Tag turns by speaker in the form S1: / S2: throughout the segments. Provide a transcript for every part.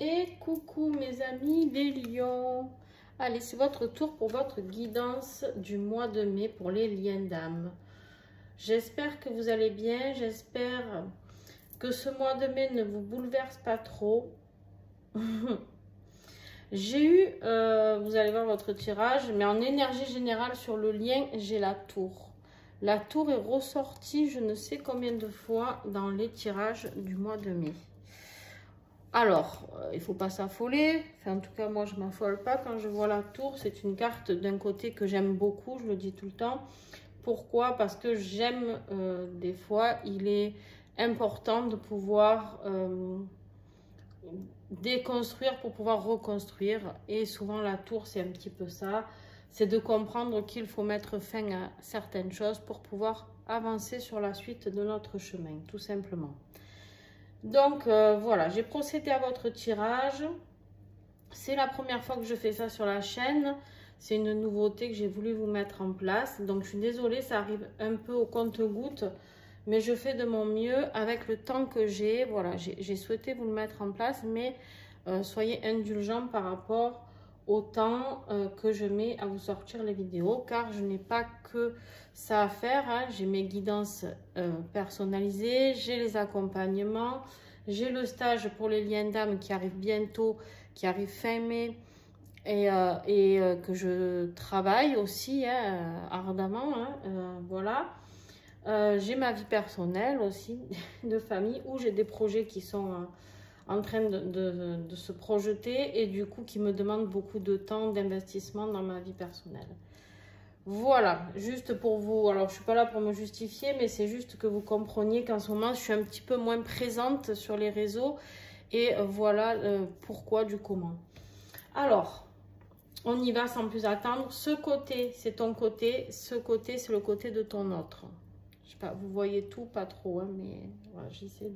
S1: Et coucou mes amis les lions. Allez, c'est votre tour pour votre guidance du mois de mai pour les liens d'âme. J'espère que vous allez bien, j'espère que ce mois de mai ne vous bouleverse pas trop. J'ai eu, vous allez voir votre tirage, mais en énergie générale sur le lien, j'ai la tour. La tour est ressortie je ne sais combien de fois dans les tirages du mois de mai. Alors, il ne faut pas s'affoler. Enfin, en tout cas, moi, je ne m'affole pas quand je vois la tour. C'est une carte d'un côté que j'aime beaucoup, je le dis tout le temps. Pourquoi? Parce que j'aime, des fois, il est important de pouvoir déconstruire pour pouvoir reconstruire. Et souvent, la tour, c'est un petit peu ça. C'est de comprendre qu'il faut mettre fin à certaines choses pour pouvoir avancer sur la suite de notre chemin, tout simplement. Donc, voilà, j'ai procédé à votre tirage. C'est la première fois que je fais ça sur la chaîne. C'est une nouveauté que j'ai voulu vous mettre en place. Donc, je suis désolée, ça arrive un peu au compte-gouttes. Mais je fais de mon mieux avec le temps que j'ai. Voilà, j'ai souhaité vous le mettre en place. Mais soyez indulgents par rapport au temps que je mets à vous sortir les vidéos. Car je n'ai pas que ça à faire. Hein. J'ai mes guidances personnalisées. J'ai les accompagnements. J'ai le stage pour les liens d'âme qui arrive bientôt. Qui arrive fin mai. Et que je travaille aussi hein, ardemment. Hein, voilà. J'ai ma vie personnelle aussi, de famille, où j'ai des projets qui sont en train de se projeter et du coup qui me demandent beaucoup de temps, d'investissement dans ma vie personnelle. Voilà, juste pour vous, alors je ne suis pas là pour me justifier, mais c'est juste que vous compreniez qu'en ce moment, je suis un petit peu moins présente sur les réseaux et voilà pourquoi du comment. Alors, on y va sans plus attendre. Ce côté, c'est ton côté, ce côté, c'est le côté de ton autre. Je sais pas, vous voyez tout, pas trop, hein, mais voilà, j'essaie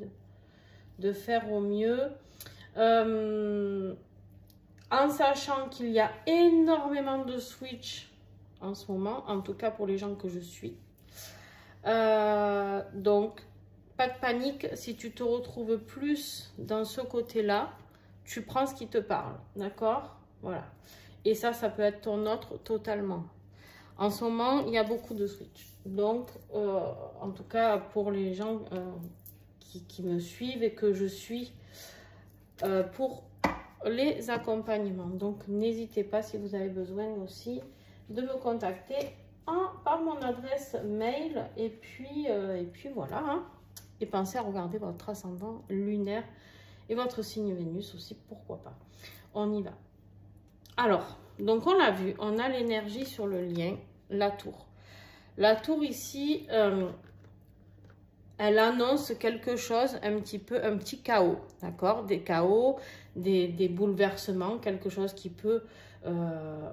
S1: de faire au mieux. En sachant qu'il y a énormément de switch en ce moment, en tout cas pour les gens que je suis. Donc, pas de panique, si tu te retrouves plus dans ce côté-là, tu prends ce qui te parle, d'accord? Voilà. Et ça peut être ton autre totalement. En ce moment, il y a beaucoup de switch. Donc, en tout cas, pour les gens qui me suivent et que je suis pour les accompagnements. Donc, n'hésitez pas si vous avez besoin aussi de me contacter par mon adresse mail. Et puis voilà. Hein. Et pensez à regarder votre ascendant lunaire et votre signe Vénus aussi, pourquoi pas. On y va. Alors, donc on l'a vu, on a l'énergie sur le lien, la tour. La tour ici, elle annonce quelque chose, un petit chaos, d'accord? Des chaos, des bouleversements, quelque chose qui peut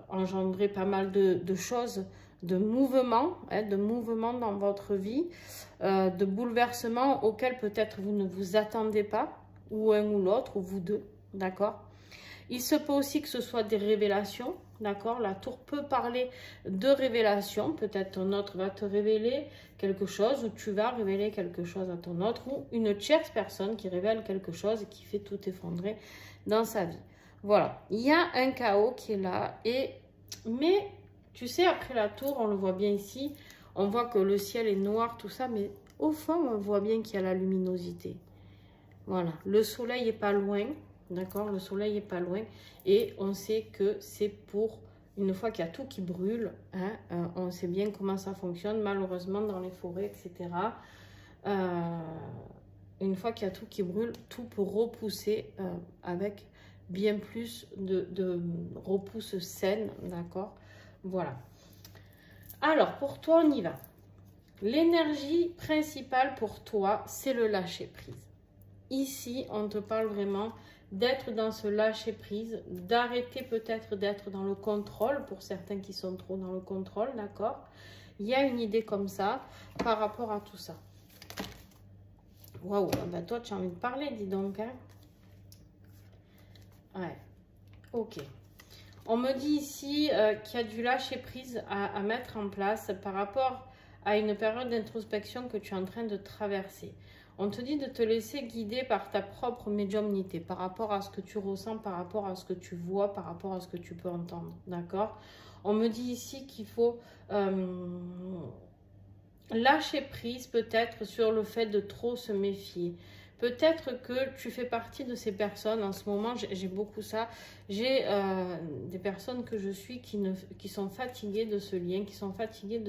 S1: engendrer pas mal de choses, de mouvements, hein, dans votre vie, de bouleversements auxquels peut-être vous ne vous attendez pas, ou un ou l'autre, ou vous deux, d'accord? Il se peut aussi que ce soit des révélations, d'accord? La tour peut parler de révélations. Peut-être ton autre va te révéler quelque chose ou tu vas révéler quelque chose à ton autre ou une tierce personne qui révèle quelque chose et qui fait tout effondrer dans sa vie. Voilà, il y a un chaos qui est là. Mais tu sais, après la tour, on le voit bien ici, on voit que le ciel est noir, tout ça, mais au fond, on voit bien qu'il y a la luminosité. Voilà, le soleil n'est pas loin. D'accord, le soleil est pas loin et on sait que c'est pour une fois qu'il y a tout qui brûle, hein, on sait bien comment ça fonctionne malheureusement dans les forêts, etc. Une fois qu'il y a tout qui brûle, tout peut repousser avec bien plus de repousse saine, d'accord? Voilà. Alors, pour toi, on y va. L'énergie principale pour toi, c'est le lâcher-prise. Ici, on te parle vraiment d'être dans ce lâcher-prise, d'arrêter peut-être d'être dans le contrôle, pour certains qui sont trop dans le contrôle, d'accord? Il y a une idée comme ça par rapport à tout ça. Waouh, ben toi, tu as envie de parler, dis donc. Hein? Ouais, ok. On me dit ici qu'il y a du lâcher-prise à mettre en place par rapport à une période d'introspection que tu es en train de traverser. On te dit de te laisser guider par ta propre médiumnité, par rapport à ce que tu ressens, par rapport à ce que tu vois, par rapport à ce que tu peux entendre. D'accord? On me dit ici qu'il faut lâcher prise peut-être sur le fait de trop se méfier. Peut-être que tu fais partie de ces personnes, en ce moment, j'ai beaucoup ça. J'ai des personnes que je suis qui sont fatiguées de ce lien, qui sont fatiguées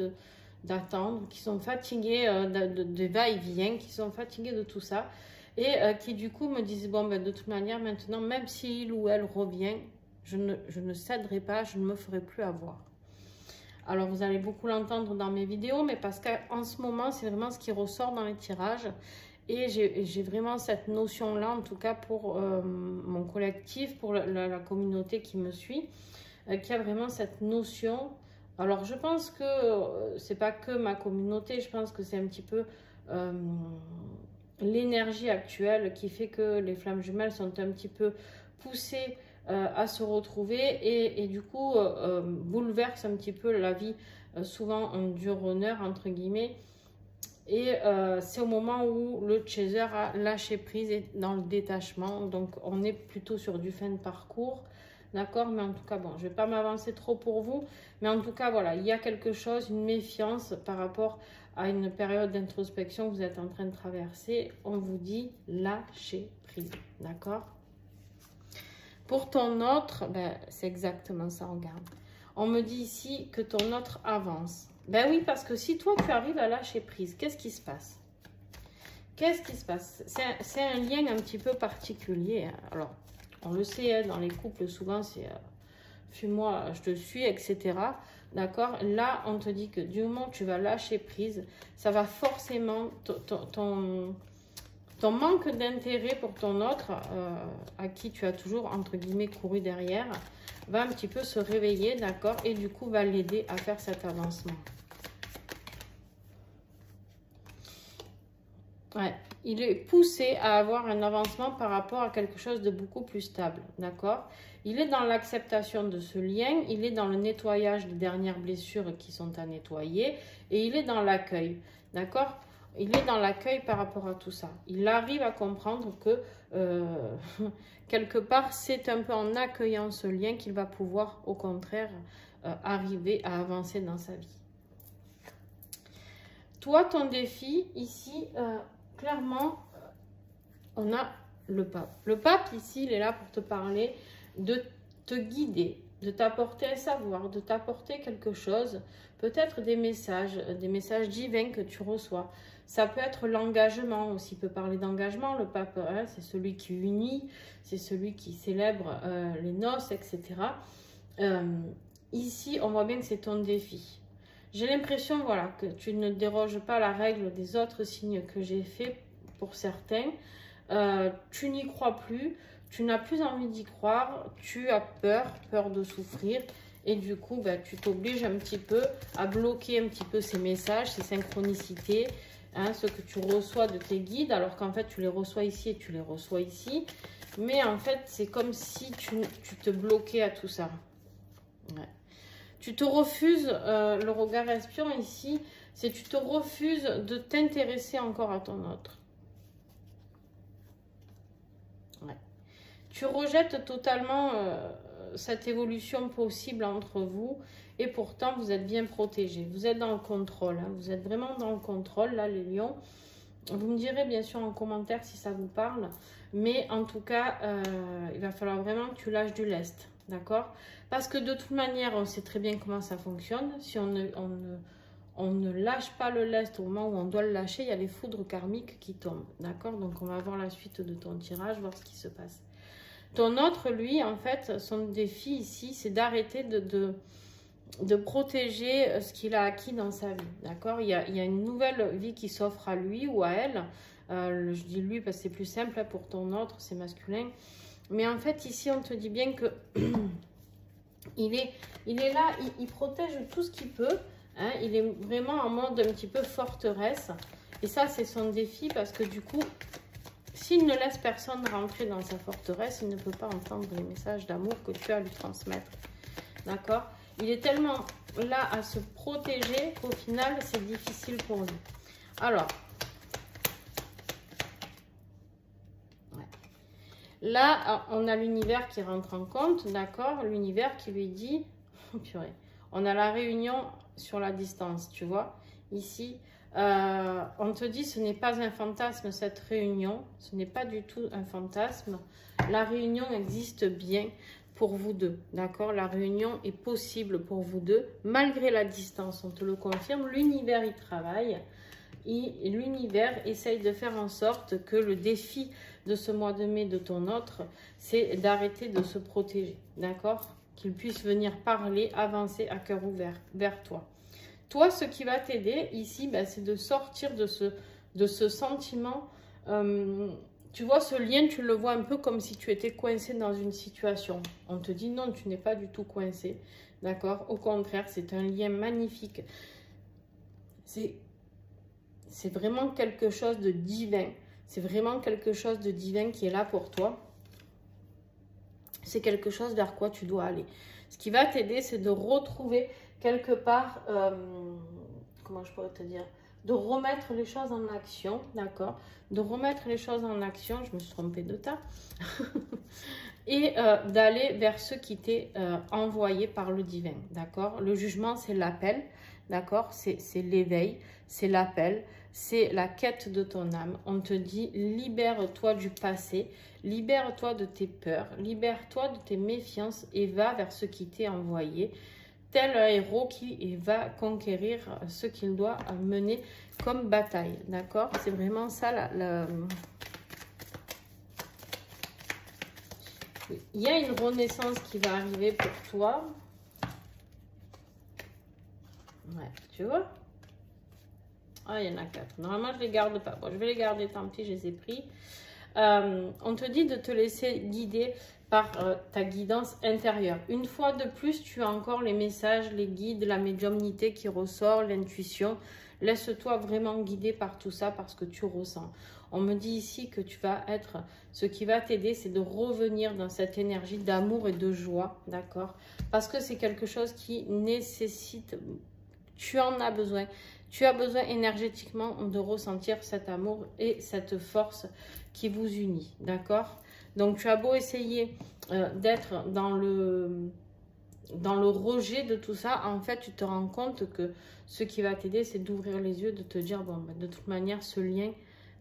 S1: d'attendre, qui sont fatiguées de va-et-vient, qui sont fatiguées de tout ça. Et qui du coup me disent, bon, ben, de toute manière, maintenant, même s'il ou elle revient, je ne céderai pas, je ne me ferai plus avoir. Alors, vous allez beaucoup l'entendre dans mes vidéos, mais parce qu'en ce moment, c'est vraiment ce qui ressort dans les tirages. Et j'ai vraiment cette notion-là, en tout cas pour mon collectif, pour la communauté qui me suit, qui a vraiment cette notion. Alors, je pense que c'est pas que ma communauté, je pense que c'est un petit peu l'énergie actuelle qui fait que les flammes jumelles sont un petit peu poussées à se retrouver et du coup bouleverse un petit peu la vie, souvent en dur honneur, entre guillemets. Et c'est au moment où le chaser a lâché prise et dans le détachement. Donc, on est plutôt sur du fin de parcours. D'accord? Mais en tout cas, bon, je ne vais pas m'avancer trop pour vous. Mais en tout cas, voilà, il y a quelque chose, une méfiance par rapport à une période d'introspection que vous êtes en train de traverser. On vous dit lâcher prise. D'accord? Pour ton autre, ben, c'est exactement ça, regarde. On me dit ici que ton autre avance. Ben oui, parce que si toi, tu arrives à lâcher prise, qu'est-ce qui se passe? Qu'est-ce qui se passe? C'est un lien un petit peu particulier. Alors, on le sait, hein, dans les couples, souvent, c'est fuis-moi, je te suis, etc. D'accord? Là, on te dit que du moment où tu vas lâcher prise, ça va forcément, ton manque d'intérêt pour ton autre, à qui tu as toujours, entre guillemets, couru derrière, va un petit peu se réveiller, d'accord? Et du coup, va l'aider à faire cet avancement. Ouais, il est poussé à avoir un avancement par rapport à quelque chose de beaucoup plus stable, d'accord? Il est dans l'acceptation de ce lien, il est dans le nettoyage des dernières blessures qui sont à nettoyer et il est dans l'accueil, d'accord? Il est dans l'accueil par rapport à tout ça. Il arrive à comprendre que quelque part, c'est un peu en accueillant ce lien qu'il va pouvoir, au contraire, arriver à avancer dans sa vie. Toi, ton défi, ici, clairement, on a le pape. Le pape, ici, il est là pour te parler, de te guider, de t'apporter un savoir, de t'apporter quelque chose, peut-être des messages divins que tu reçois. Ça peut être l'engagement aussi, il peut parler d'engagement. Le pape, hein, c'est celui qui unit, c'est celui qui célèbre les noces, etc. Ici, on voit bien que c'est ton défi. J'ai l'impression, voilà, que tu ne déroges pas à la règle des autres signes que j'ai fait pour certains. Tu n'y crois plus, tu n'as plus envie d'y croire, tu as peur de souffrir. Et du coup, bah, tu t'obliges un petit peu à bloquer un petit peu ces messages, ces synchronicités, hein, ce que tu reçois de tes guides, alors qu'en fait, tu les reçois ici et tu les reçois ici. Mais en fait, c'est comme si tu te bloquais à tout ça. Ouais. Tu te refuses, le regard espion ici, c'est tu te refuses de t'intéresser encore à ton autre. Ouais. Tu rejettes totalement cette évolution possible entre vous et pourtant vous êtes bien protégés. Vous êtes dans le contrôle, hein. Vous êtes vraiment dans le contrôle, là les lions. Vous me direz bien sûr en commentaire si ça vous parle, mais en tout cas, il va falloir vraiment que tu lâches du lest, d'accord? Parce que de toute manière, on sait très bien comment ça fonctionne. Si on ne lâche pas le lest au moment où on doit le lâcher, il y a les foudres karmiques qui tombent, d'accord? Donc on va voir la suite de ton tirage, voir ce qui se passe. Ton autre, lui, en fait, son défi ici, c'est d'arrêter de protéger ce qu'il a acquis dans sa vie, d'accord? Il y a une nouvelle vie qui s'offre à lui ou à elle. Je dis lui parce que c'est plus simple, hein, pour ton autre, c'est masculin. Mais en fait, ici, on te dit bien que il est là, il protège tout ce qu'il peut. Hein, il est vraiment en mode un petit peu forteresse. Et ça, c'est son défi parce que du coup, s'il ne laisse personne rentrer dans sa forteresse, il ne peut pas entendre les messages d'amour que tu as à lui transmettre. D'accord? Il est tellement là à se protéger qu'au final, c'est difficile pour lui. Alors, Là, on a l'univers qui rentre en compte, d'accord? L'univers qui lui dit, oh, purée, on a la réunion sur la distance, tu vois? Ici, on te dit, ce n'est pas un fantasme cette réunion, ce n'est pas du tout un fantasme. La réunion existe bien pour vous deux, d'accord? La réunion est possible pour vous deux, malgré la distance, on te le confirme. L'univers y travaille. L'univers essaye de faire en sorte que le défi de ce mois de mai de ton autre, c'est d'arrêter de se protéger, d'accord? Qu'il puisse venir parler, avancer à cœur ouvert vers toi. Toi, ce qui va t'aider ici, ben, c'est de sortir de ce sentiment. Tu vois, ce lien, tu le vois un peu comme si tu étais coincé dans une situation. On te dit non, tu n'es pas du tout coincé, d'accord? Au contraire, c'est un lien magnifique. C'est vraiment quelque chose de divin. C'est vraiment quelque chose de divin qui est là pour toi. C'est quelque chose vers quoi tu dois aller. Ce qui va t'aider, c'est de retrouver quelque part, comment je pourrais te dire, de remettre les choses en action, d'accord? De remettre les choses en action, je me suis trompée de tas. Et d'aller vers ce qui t'est envoyé par le divin, d'accord? Le jugement, c'est l'appel, d'accord? C'est l'éveil, c'est l'appel, c'est la quête de ton âme. On te dit, libère-toi du passé, libère-toi de tes peurs, libère-toi de tes méfiances et va vers ce qui t'est envoyé. Tel un héros qui va conquérir ce qu'il doit mener comme bataille, d'accord? C'est vraiment ça Il y a une renaissance qui va arriver pour toi. Ouais, tu vois? Ah, il y en a 4. Normalement, je ne les garde pas. Bon, je vais les garder, tant pis, je les ai pris. On te dit de te laisser guider par ta guidance intérieure. Une fois de plus, tu as encore les messages, les guides, la médiumnité qui ressort, l'intuition. Laisse-toi vraiment guider par tout ça parce que tu ressens. On me dit ici que tu vas être... Ce qui va t'aider, c'est de revenir dans cette énergie d'amour et de joie, d'accord? Parce que c'est quelque chose qui nécessite... Tu en as besoin. Tu as besoin énergétiquement de ressentir cet amour et cette force qui vous unit, d'accord? Donc, tu as beau essayer d'être dans le rejet de tout ça, en fait, tu te rends compte que ce qui va t'aider, c'est d'ouvrir les yeux, de te dire, bon, ben, de toute manière, ce lien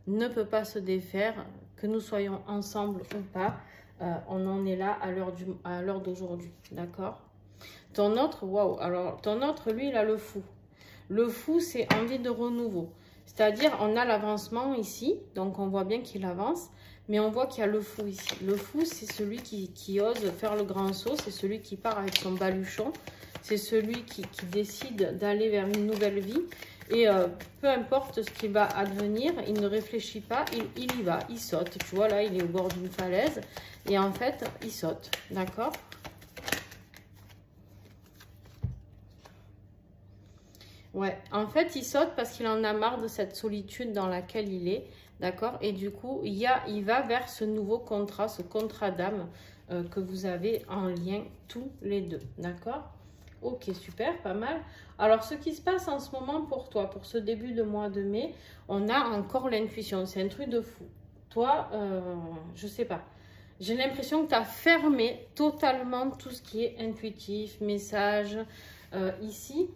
S1: ne peut pas se défaire, que nous soyons ensemble ou pas, on en est là à l'heure d'aujourd'hui, d'accord? Ton autre, waouh, alors, ton autre, lui, il a le fou. Le fou, c'est envie de renouveau. C'est-à-dire, on a l'avancement ici, donc on voit bien qu'il avance, mais on voit qu'il y a le fou ici. Le fou, c'est celui qui ose faire le grand saut, c'est celui qui part avec son baluchon, c'est celui qui décide d'aller vers une nouvelle vie. Et peu importe ce qui va advenir, il ne réfléchit pas, il y va, il saute. Tu vois, là, il est au bord d'une falaise et en fait, il saute, d'accord ? Ouais, en fait, il saute parce qu'il en a marre de cette solitude dans laquelle il est, d'accord? Et du coup, il va vers ce nouveau contrat, ce contrat d'âme que vous avez en lien tous les deux, d'accord? Ok, super, pas mal. Alors, ce qui se passe en ce moment pour toi, pour ce début de mois de mai, on a encore l'intuition, c'est un truc de fou. Toi, je sais pas, j'ai l'impression que tu as fermé totalement tout ce qui est intuitif, message, ici.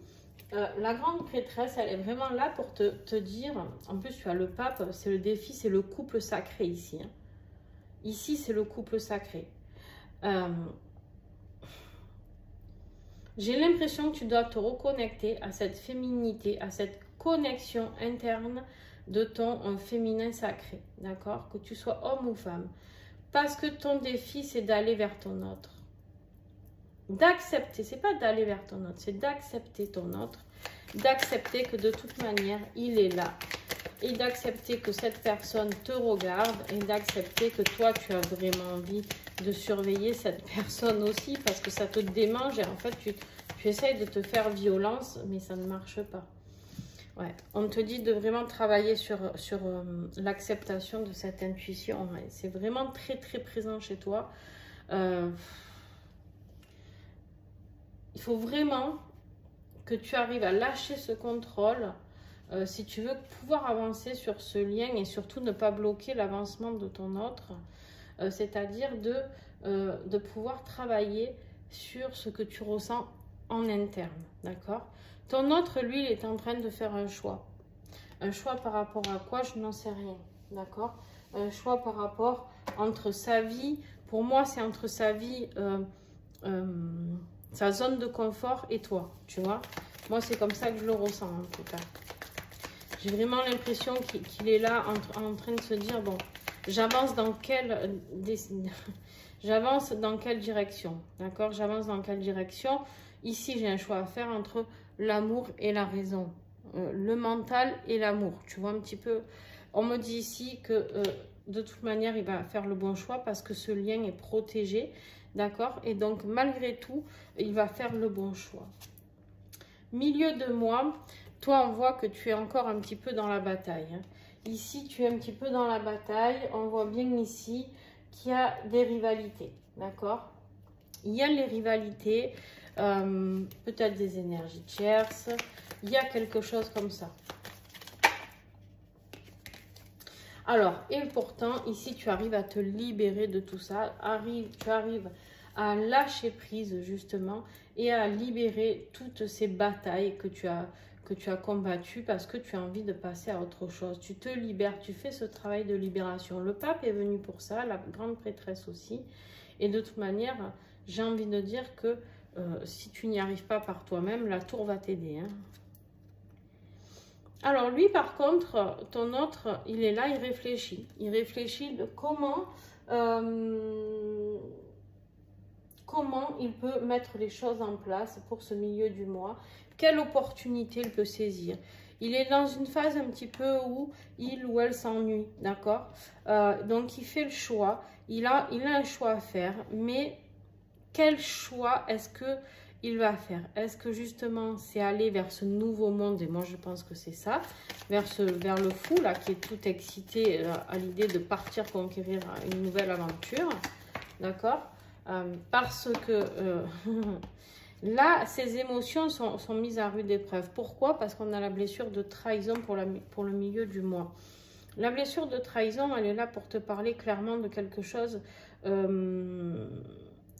S1: La grande prêtresse, elle est vraiment là pour te dire, en plus tu as le pape, c'est le défi, c'est le couple sacré ici. Hein. Ici, c'est le couple sacré. J'ai l'impression que tu dois te reconnecter à cette féminité, à cette connexion interne de ton féminin sacré, d'accord? Que tu sois homme ou femme. Parce que ton défi, c'est d'aller vers ton autre. D'accepter, c'est pas d'aller vers ton autre, c'est d'accepter ton autre, d'accepter que de toute manière, il est là. Et d'accepter que cette personne te regarde et d'accepter que toi, tu as vraiment envie de surveiller cette personne aussi parce que ça te démange et en fait, tu essayes de te faire violence, mais ça ne marche pas. Ouais. On te dit de vraiment travailler sur l'acceptation de cette intuition. Ouais. C'est vraiment très, très présent chez toi. Il faut vraiment que tu arrives à lâcher ce contrôle si tu veux pouvoir avancer sur ce lien et surtout ne pas bloquer l'avancement de ton autre. c'est-à-dire de pouvoir travailler sur ce que tu ressens en interne, d'accord? Ton autre, lui, il est en train de faire un choix. Un choix par rapport à quoi? Je n'en sais rien, d'accord? Un choix par rapport entre sa vie, pour moi, c'est entre sa vie, sa zone de confort et toi, tu vois? Moi, c'est comme ça que je le ressens, en tout cas. J'ai vraiment l'impression qu'il est là en train de se dire, bon, j'avance dans quelle direction, d'accord? J'avance dans quelle direction? Ici, j'ai un choix à faire entre l'amour et la raison, le mental et l'amour. Tu vois un petit peu, on me dit ici que de toute manière, il va faire le bon choix parce que ce lien est protégé, d'accord? Et donc, malgré tout, il va faire le bon choix. Milieu de moi, toi, on voit que tu es encore un petit peu dans la bataille. Hein. Ici, tu es un petit peu dans la bataille. On voit bien ici qu'il y a des rivalités, d'accord? Il y a les rivalités, peut-être des énergies tierces. Il y a quelque chose comme ça. Alors, et pourtant, ici, tu arrives à te libérer de tout ça. Tu arrives à lâcher prise, justement, et à libérer toutes ces batailles que tu as combattues parce que tu as envie de passer à autre chose. Tu te libères, tu fais ce travail de libération. Le pape est venu pour ça, la grande prêtresse aussi. Et de toute manière, j'ai envie de dire que si tu n'y arrives pas par toi-même, la tour va t'aider, hein. Alors lui, par contre, ton autre, il est là, il réfléchit. Il réfléchit de comment il peut mettre les choses en place pour ce milieu du mois. Quelle opportunité il peut saisir. Il est dans une phase un petit peu où il ou elle s'ennuie, d'accord? Donc il fait le choix. Il a un choix à faire, mais quel choix est-ce que il va faire? Est-ce que justement c'est aller vers ce nouveau monde? Et moi je pense que c'est ça, vers le fou là qui est tout excité à l'idée de partir conquérir une nouvelle aventure, d'accord? Parce que là ses émotions sont mises à rude épreuve. Pourquoi? Parce qu'on a la blessure de trahison pour le milieu du mois. La blessure de trahison, elle est là pour te parler clairement de quelque chose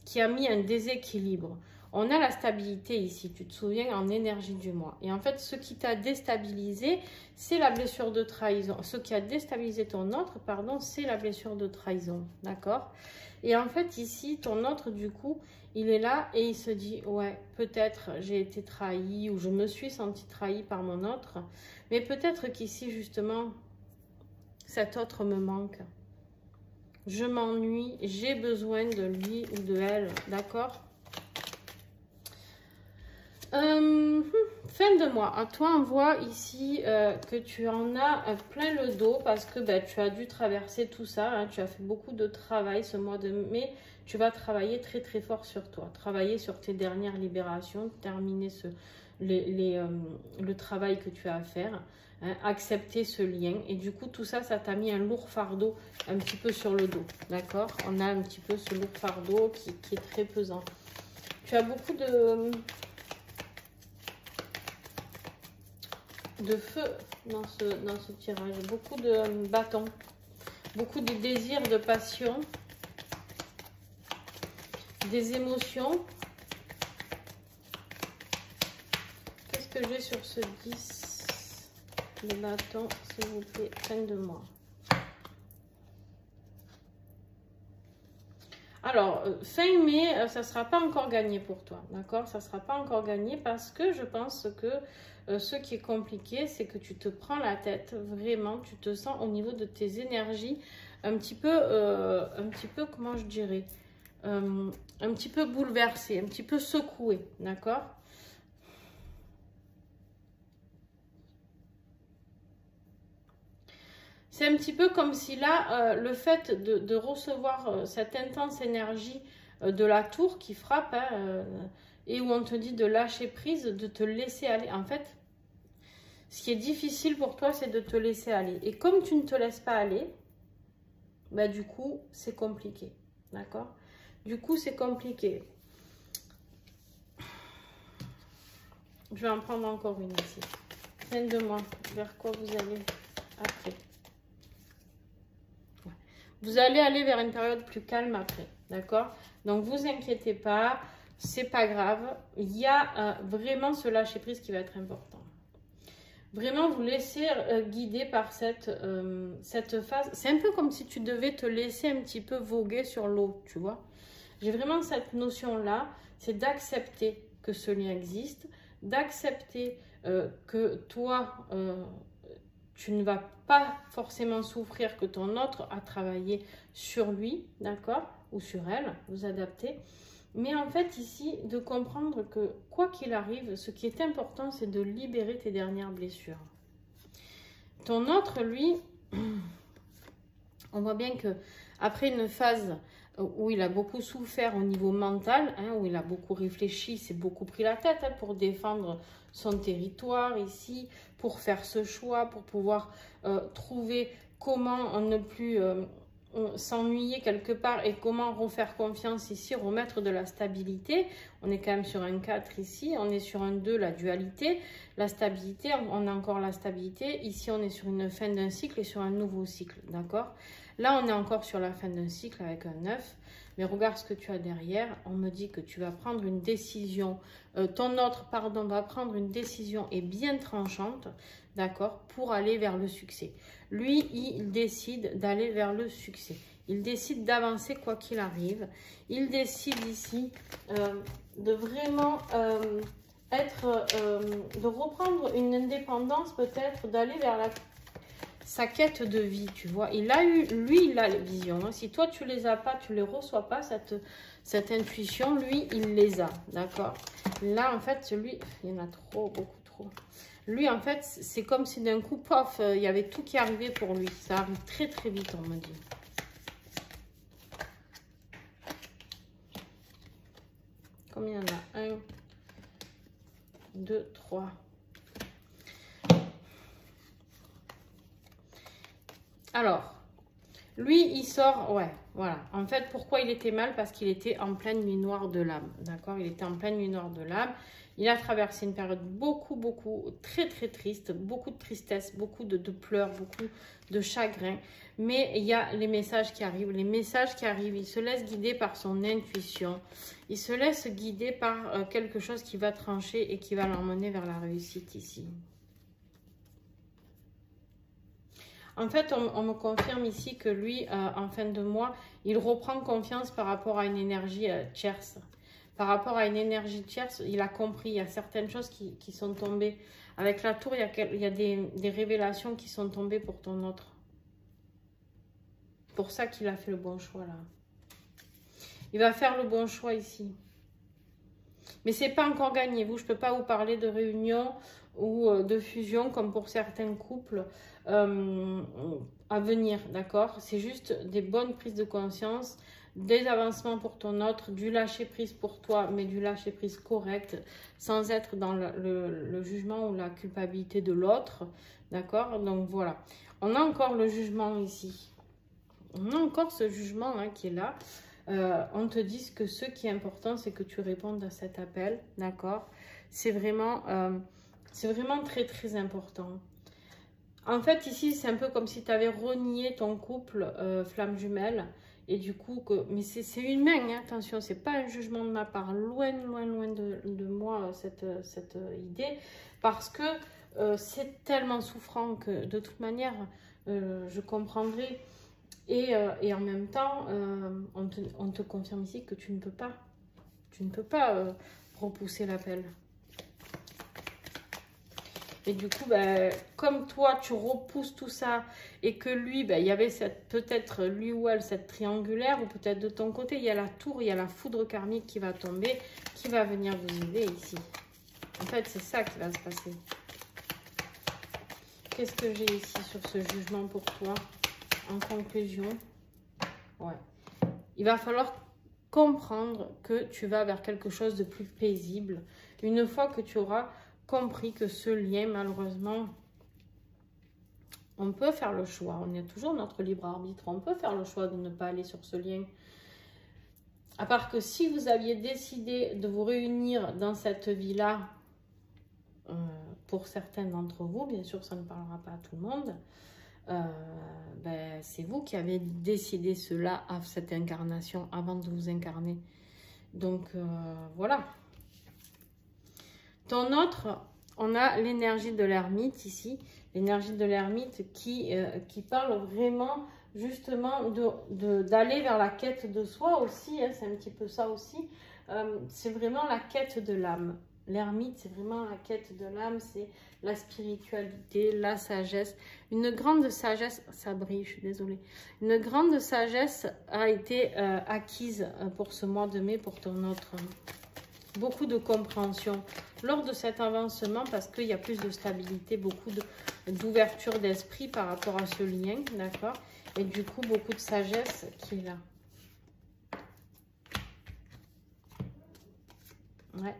S1: qui a mis un déséquilibre. On a la stabilité ici, tu te souviens, en énergie du mois. Et en fait, ce qui t'a déstabilisé, c'est la blessure de trahison. Ce qui a déstabilisé ton autre, pardon, c'est la blessure de trahison, d'accord? Et en fait, ici, ton autre, du coup, il est là et il se dit, ouais, peut-être j'ai été trahi ou je me suis senti trahi par mon autre. Mais peut-être qu'ici, justement, cet autre me manque. Je m'ennuie, j'ai besoin de lui ou de elle, d'accord? Fin de mois. À toi, on voit ici que tu en as plein le dos parce que tu as dû traverser tout ça. Hein, tu as fait beaucoup de travail ce mois de mai. Tu vas travailler très très fort sur toi. Travailler sur tes dernières libérations. Terminer le travail que tu as à faire. Hein, accepter ce lien. Et du coup, tout ça, ça t'a mis un lourd fardeau un petit peu sur le dos. D'accord? On a un petit peu ce lourd fardeau qui est très pesant. Tu as beaucoup de feu dans ce tirage, beaucoup de bâtons, beaucoup de désirs, de passion, des émotions. Qu'est-ce que j'ai sur ce 10 de bâtons, s'il vous plaît, fin de mois. Alors, fin mai, ça ne sera pas encore gagné pour toi, d'accord? Ça ne sera pas encore gagné parce que je pense que ce qui est compliqué, c'est que tu te prends la tête, vraiment, tu te sens au niveau de tes énergies un petit peu, comment je dirais, un petit peu bouleversé, un petit peu secoué, d'accord? C'est un petit peu comme si là, le fait de recevoir cette intense énergie de la tour qui frappe, hein, et où on te dit de lâcher prise, de te laisser aller. En fait, ce qui est difficile pour toi, c'est de te laisser aller. Et comme tu ne te laisses pas aller, bah, du coup, c'est compliqué. D'accord? Du coup, c'est compliqué. Je vais en prendre encore une ici. Fin de mois. Vers quoi vous allez après? Vous allez aller vers une période plus calme après, d'accord? Donc, vous inquiétez pas, c'est pas grave. Il y a vraiment ce lâcher-prise qui va être important. Vraiment, vous laisser guider par cette phase. C'est un peu comme si tu devais te laisser un petit peu voguer sur l'eau, tu vois. J'ai vraiment cette notion-là, c'est d'accepter que ce lien existe, d'accepter que toi, tu ne vas pas forcément souffrir, que ton autre a travaillé sur lui, d'accord, ou sur elle, vous adaptez. Mais en fait, ici, de comprendre que quoi qu'il arrive, ce qui est important, c'est de libérer tes dernières blessures. Ton autre, lui, on voit bien que après une phase où il a beaucoup souffert au niveau mental, hein, où il a beaucoup réfléchi, s'est beaucoup pris la tête hein, pour défendre son territoire ici, pour faire ce choix, pour pouvoir trouver comment ne plus s'ennuyer quelque part et comment refaire confiance ici, remettre de la stabilité. On est quand même sur un 4 ici, on est sur un 2, la dualité, la stabilité, on a encore la stabilité. Ici, on est sur une fin d'un cycle et sur un nouveau cycle, d'accord? Là, on est encore sur la fin d'un cycle avec un 9. Mais regarde ce que tu as derrière. On me dit que tu vas prendre une décision. Ton autre, pardon, va prendre une décision et bien tranchante, d'accord, pour aller vers le succès. Lui, il décide d'aller vers le succès. Il décide d'avancer quoi qu'il arrive. Il décide ici de vraiment de reprendre une indépendance peut-être, d'aller vers sa quête de vie, tu vois. Il a eu, lui, il a les visions. Hein. Si toi, tu les as pas, tu les reçois pas, cette intuition, lui, il les a, d'accord. Là, en fait, lui, il y en a trop, beaucoup trop. Lui, en fait, c'est comme si d'un coup, pof, il y avait tout qui arrivait pour lui. Ça arrive très, très vite, on me dit. Combien il y en a? 1, 2, 3. Alors, lui, il sort, ouais, voilà. En fait, pourquoi il était mal? Parce qu'il était en pleine nuit noire de l'âme, d'accord? Il était en pleine nuit noire de l'âme. Il a traversé une période beaucoup, très, très triste, beaucoup de tristesse, beaucoup de pleurs, beaucoup de chagrin. Mais il y a les messages qui arrivent. Les messages qui arrivent, il se laisse guider par son intuition. Il se laisse guider par quelque chose qui va trancher et qui va l'emmener vers la réussite ici. En fait, on me confirme ici que lui, en fin de mois, il reprend confiance par rapport à une énergie tierce. Par rapport à une énergie tierce, il a compris, il y a certaines choses qui sont tombées. Avec la tour, il y a des révélations qui sont tombées pour ton autre. C'est pour ça qu'il a fait le bon choix, là. Il va faire le bon choix ici. Mais c'est pas encore gagné. Vous, je peux pas vous parler de réunion ou de fusion comme pour certains couples à venir, d'accord? C'est juste des bonnes prises de conscience, des avancements pour ton autre, du lâcher prise pour toi, mais du lâcher prise correct, sans être dans le jugement ou la culpabilité de l'autre, d'accord? Donc voilà, on a encore le jugement ici. On a encore ce jugement hein, qui est là. On te dit que ce qui est important, c'est que tu répondes à cet appel, d'accord? C'est vraiment très, très important. En fait, ici, c'est un peu comme si tu avais renié ton couple flamme jumelle. Et du coup, mais c'est humain, hein, attention, c'est pas un jugement de ma part. Loin de moi, cette idée. Parce que c'est tellement souffrant que, de toute manière, je comprendrai. Et en même temps, on te confirme ici que tu ne peux pas. Tu ne peux pas repousser l'appel. Et du coup, ben, comme toi, tu repousses tout ça et que lui, ben, il y avait peut-être lui ou elle, cette triangulaire, ou peut-être de ton côté, il y a la tour, il y a la foudre karmique qui va tomber, qui va venir vous aider ici. En fait, c'est ça qui va se passer. Qu'est-ce que j'ai ici sur ce jugement pour toi? En conclusion, ouais. Il va falloir comprendre que tu vas vers quelque chose de plus paisible. Une fois que tu auras compris que ce lien, malheureusement, on peut faire le choix. On a toujours notre libre arbitre. On peut faire le choix de ne pas aller sur ce lien. À part que si vous aviez décidé de vous réunir dans cette vie-là, pour certains d'entre vous, bien sûr, ça ne parlera pas à tout le monde, ben, c'est vous qui avez décidé cela à cette incarnation avant de vous incarner. Donc, voilà. Ton autre, on a l'énergie de l'ermite ici. L'énergie de l'ermite qui parle vraiment justement d'aller vers la quête de soi aussi. Hein, c'est un petit peu ça aussi. C'est vraiment la quête de l'âme. L'ermite, c'est vraiment la quête de l'âme, c'est la spiritualité, la sagesse. Une grande sagesse, ça brille, je suis désolée. Une grande sagesse a été acquise pour ce mois de mai, pour ton autre. Beaucoup de compréhension lors de cet avancement parce qu'il y a plus de stabilité, beaucoup d'ouverture d'esprit par rapport à ce lien, d'accord? Et du coup, beaucoup de sagesse qui est là. Ouais.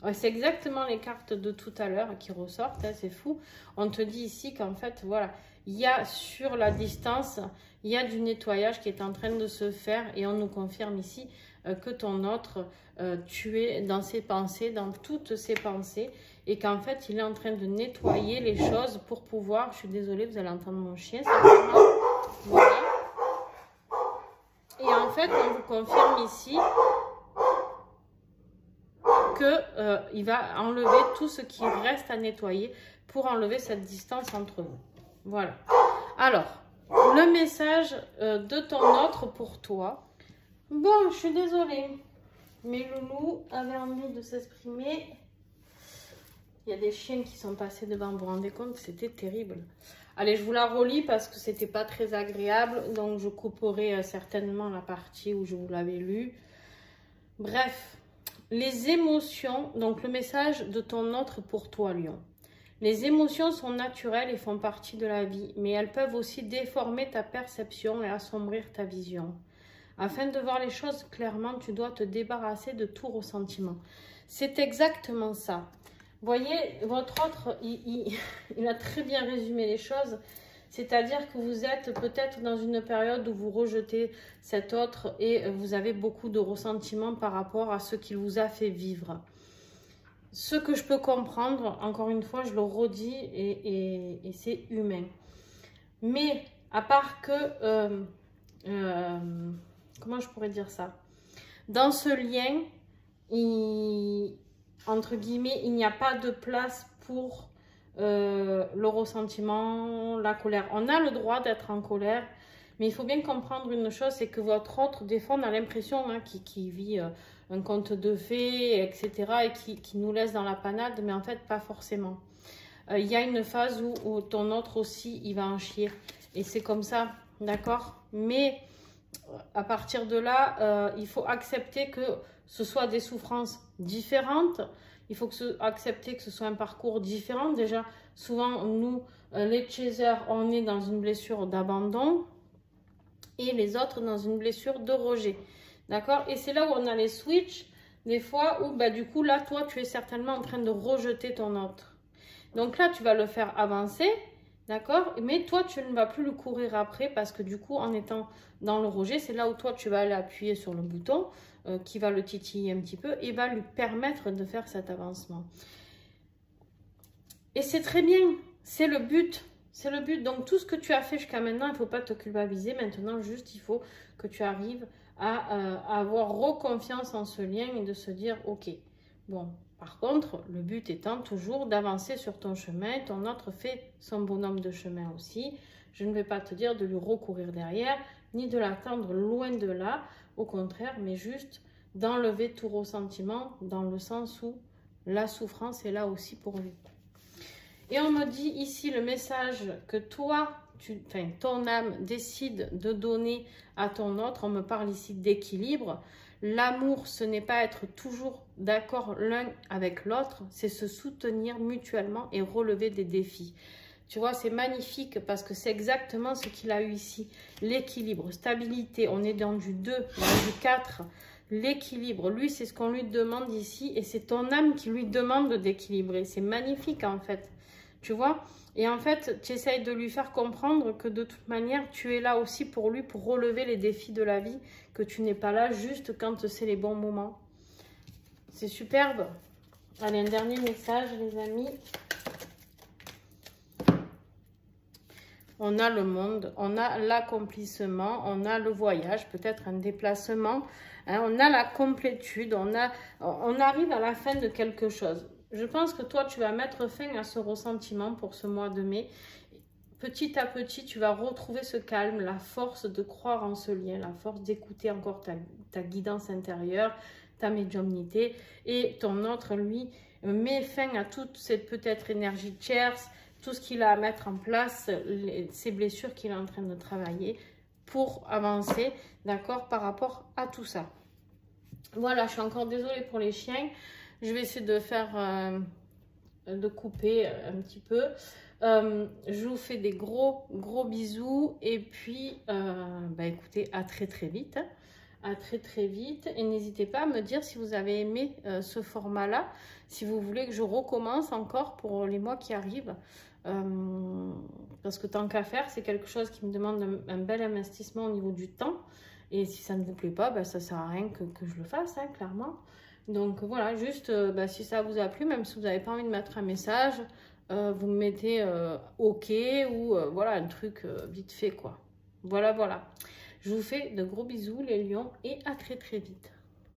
S1: Ouais, c'est exactement les cartes de tout à l'heure qui ressortent, hein, c'est fou. On te dit ici qu'en fait, voilà, il y a sur la distance, il y a du nettoyage qui est en train de se faire et on nous confirme ici que ton autre, tu es dans ses pensées, dans toutes ses pensées et qu'en fait, il est en train de nettoyer les choses pour pouvoir, je suis désolée, vous allez entendre mon chien, voilà. Et en fait, on vous confirme ici qu'il va enlever tout ce qui reste à nettoyer pour enlever cette distance entre vous. Voilà. Alors, le message de ton autre pour toi. Bon, je suis désolée. Mes loulous avaient envie de s'exprimer. Il y a des chiens qui sont passés devant, vous vous rendez compte, c'était terrible. Allez, je vous la relis parce que c'était pas très agréable. Donc, je couperai certainement la partie où je vous l'avais lu. Bref. Les émotions, donc le message de ton autre pour toi, Lion. Les émotions sont naturelles et font partie de la vie, mais elles peuvent aussi déformer ta perception et assombrir ta vision. Afin de voir les choses clairement, tu dois te débarrasser de tout ressentiment. C'est exactement ça. Vous voyez, votre autre, il a très bien résumé les choses. C'est-à-dire que vous êtes peut-être dans une période où vous rejetez cet autre et vous avez beaucoup de ressentiments par rapport à ce qu'il vous a fait vivre. Ce que je peux comprendre, encore une fois, je le redis et c'est humain. Mais à part que, comment je pourrais dire ça? Dans ce lien, entre guillemets, il n'y a pas de place pour le ressentiment, la colère. On a le droit d'être en colère, mais il faut bien comprendre une chose, c'est que votre autre, des fois, on a l'impression hein, qu'il vit un conte de fées, etc., et qui nous laisse dans la panade, mais en fait, pas forcément. Il y a une phase où ton autre aussi, il va en chier, et c'est comme ça, d'accord? Mais à partir de là, il faut accepter que ce soit des souffrances différentes. Il faut accepter que ce soit un parcours différent. Déjà, souvent, nous, les chasers, on est dans une blessure d'abandon et les autres dans une blessure de rejet. D'accord? Et c'est là où on a les switches, des fois où, bah, du coup, là, toi, tu es certainement en train de rejeter ton autre. Donc là, tu vas le faire avancer, d'accord? Mais toi, tu ne vas plus le courir après parce que du coup, en étant dans le rejet, c'est là où toi, tu vas aller appuyer sur le bouton qui va le titiller un petit peu et va lui permettre de faire cet avancement. Et c'est très bien, c'est le but. C'est le but. Donc, tout ce que tu as fait jusqu'à maintenant, il ne faut pas te culpabiliser. Maintenant, juste, il faut que tu arrives à avoir reconfiance en ce lien et de se dire, ok, bon, par contre, le but étant toujours d'avancer sur ton chemin. Ton autre fait son bonhomme de chemin aussi. Je ne vais pas te dire de lui recourir derrière, ni de l'attendre loin de là. Au contraire, mais juste d'enlever tout ressentiment dans le sens où la souffrance est là aussi pour lui. Et on me dit ici le message que toi, ton âme décide de donner à ton autre. On me parle ici d'équilibre. L'amour, ce n'est pas être toujours d'accord l'un avec l'autre, c'est se soutenir mutuellement et relever des défis. Tu vois, c'est magnifique parce que c'est exactement ce qu'il a eu ici. L'équilibre, stabilité, on est dans du 2, dans du 4. L'équilibre, lui, c'est ce qu'on lui demande ici et c'est ton âme qui lui demande d'équilibrer. C'est magnifique en fait, tu vois. Et en fait, tu essayes de lui faire comprendre que de toute manière, tu es là aussi pour lui, pour relever les défis de la vie, que tu n'es pas là juste quand c'est les bons moments. C'est superbe. Allez, un dernier message, les amis. on a le monde, on a l'accomplissement, on a le voyage, peut-être un déplacement, hein, on a la complétude, on arrive à la fin de quelque chose. Je pense que toi, tu vas mettre fin à ce ressentiment pour ce mois de mai. Petit à petit, tu vas retrouver ce calme, la force de croire en ce lien, la force d'écouter encore ta guidance intérieure, ta médiumnité. Et ton autre, lui, met fin à toute cette peut-être énergie tierce, tout ce qu'il a à mettre en place, ces blessures qu'il est en train de travailler pour avancer, d'accord, par rapport à tout ça. Voilà, je suis encore désolée pour les chiens. Je vais essayer de faire, de couper un petit peu. Je vous fais des gros bisous et puis écoutez, à très vite, hein. À très vite, et n'hésitez pas à me dire si vous avez aimé ce format là, si vous voulez que je recommence encore pour les mois qui arrivent, parce que tant qu'à faire, c'est quelque chose qui me demande un bel investissement au niveau du temps, et si ça ne vous plaît pas, ça sert à rien que je le fasse, hein, clairement. Donc voilà, juste si ça vous a plu, même si vous n'avez pas envie de mettre un message, vous me mettez OK, ou voilà, un truc vite fait, quoi. Voilà. Je vous fais de gros bisous, les lions, et à très vite.